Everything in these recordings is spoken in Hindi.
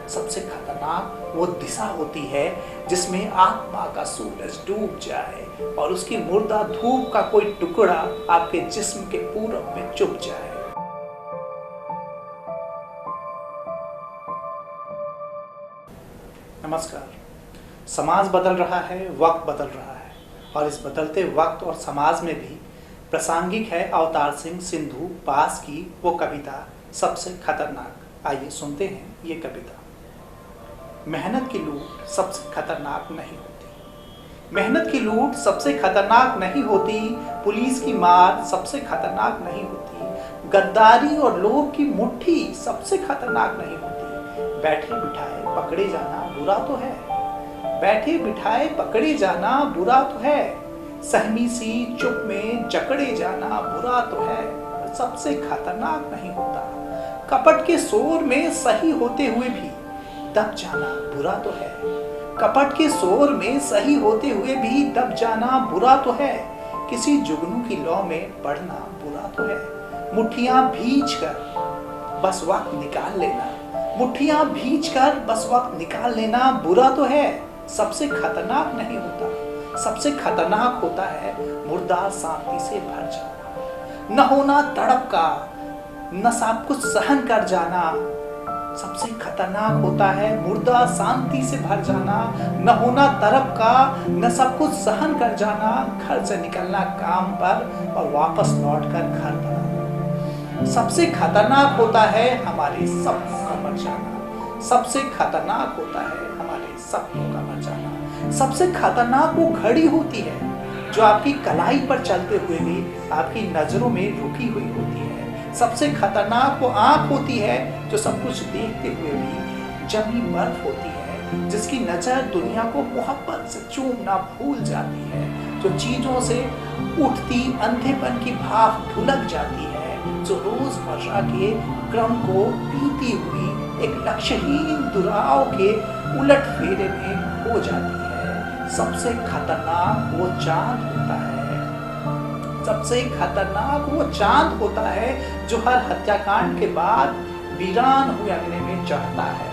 सबसे खतरनाक वो दिशा होती है जिसमें आत्मा का सूरज डूब जाए और उसकी मुर्दा धूप का कोई टुकड़ा आपके जिस्म के पूरब में चुभ जाए। नमस्कार। समाज बदल रहा है, वक्त बदल रहा है और इस बदलते वक्त और समाज में भी प्रासंगिक है अवतार सिंह सिंधु पास की वो कविता सबसे खतरनाक। आइए सुनते हैं ये कविता। मेहनत की लूट सबसे खतरनाक नहीं होती। मेहनत की लूट सबसे खतरनाक नहीं होती। पुलिस की मार सबसे खतरनाक नहीं होती। गद्दारी और लोभ की मुट्ठी सबसे खतरनाक नहीं होती। बैठे बिठाए पकड़े जाना बुरा तो है। बैठे बिठाए पकड़े जाना बुरा तो है। सहमी सी चुप में जकड़े जाना बुरा तो है, पर सबसे खतरनाक नहीं होता। कपट के शोर में सही होते हुए भी दब जाना बुरा तो है। कपट के शोर में सही होते हुए भी दब जाना बुरा तो है। किसी जुगनू की लौ में पड़ना बुरा तो है। मुट्ठियां भींच कर बस वक्त निकाल लेना। मुट्ठियां भींच कर बस वक्त निकाल लेना बुरा तो है, सबसे खतरनाक नहीं होता। सबसे खतरनाक होता है मुर्दा शांति से भर जाना। न होना तड़प का, न सब कुछ सहन कर जाना। सबसे खतरनाक होता है मुर्दा शांति से भर जाना। न होना तड़प का, न सब कुछ सहन कर जाना। घर से निकलना काम पर और वापस लौटकर घर पर आना। सबसे खतरनाक होता है हमारे सपनों का मर जाना। सबसे खतरनाक होता है हमारे सपनों का मर जाना। सबसे खतरनाक वो घड़ी होती है जो आपकी कलाई पर चलते हुए भी आपकी नजरों में रुकी हुई होती है। सबसे खतरनाक वो आंख होती है जो सब कुछ देखते हुए भी जमी बर्फ होती है, जिसकी नजर दुनिया को मोहब्बत से चूमना भूल जाती है, जो चीजों से उठती अंधेपन की भाव भुलक जाती है, जो रोजमर्रा के क्रम को पीती हुई एक लक्ष्यहीन दुराव के उलट फेरे में हो जाती है। सबसे खतरनाक वो चांद होता है। सबसे खतरनाक वो चांद होता है जो हर हत्याकांड के बाद वीरान हुए अंगने में चढ़ता है,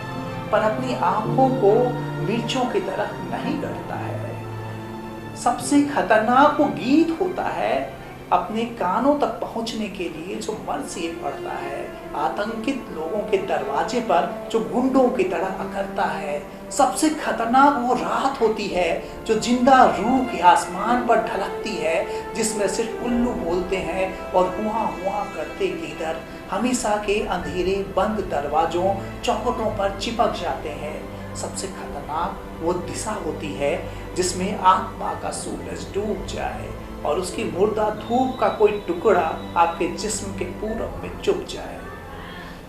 पर अपनी आंखों को मिर्चों की तरह नहीं गढ़ता है। सबसे खतरनाक वो गीत होता है अपने कानों तक पहुंचने के लिए जो मर्सिए पड़ता है। आतंकित लोगों के दरवाजे पर जो गुंडों की तरह अकड़ता है। सबसे खतरनाक वो रात होती है जो जिंदा रूह के आसमान पर ढलकती है, जिसमें सिर्फ उल्लू बोलते हैं और हुआ हुआ करते गीदड़ हमेशा के अंधेरे बंद दरवाजों चौखटों पर चिपक जाते हैं। सबसे खतरनाक वो दिशा होती है जिसमें आत्मा का सूरज डूब जाए और उसकी मुर्दा धूप का कोई टुकड़ा आपके जिस्म के पूरब में चुभ जाए।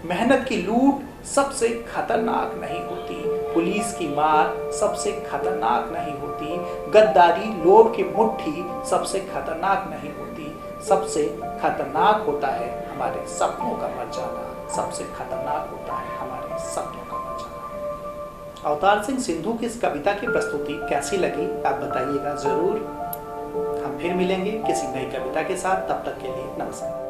मेहनत की लूट सबसे खतरनाक नहीं होती। पुलिस की मार सबसे खतरनाक नहीं होती। गद्दारी लोभ की मुट्ठी सबसे खतरनाक नहीं होती। सबसे खतरनाक होता है हमारे सपनों का मर जाना। सबसे खतरनाक होता है हमारे सपनों का मर जाना। अवतार सिंह सिंधु की इस कविता की प्रस्तुति कैसी लगी आप बताइएगा जरूर। हम फिर मिलेंगे किसी नई कविता के साथ, तब तक के लिए नमस्कार।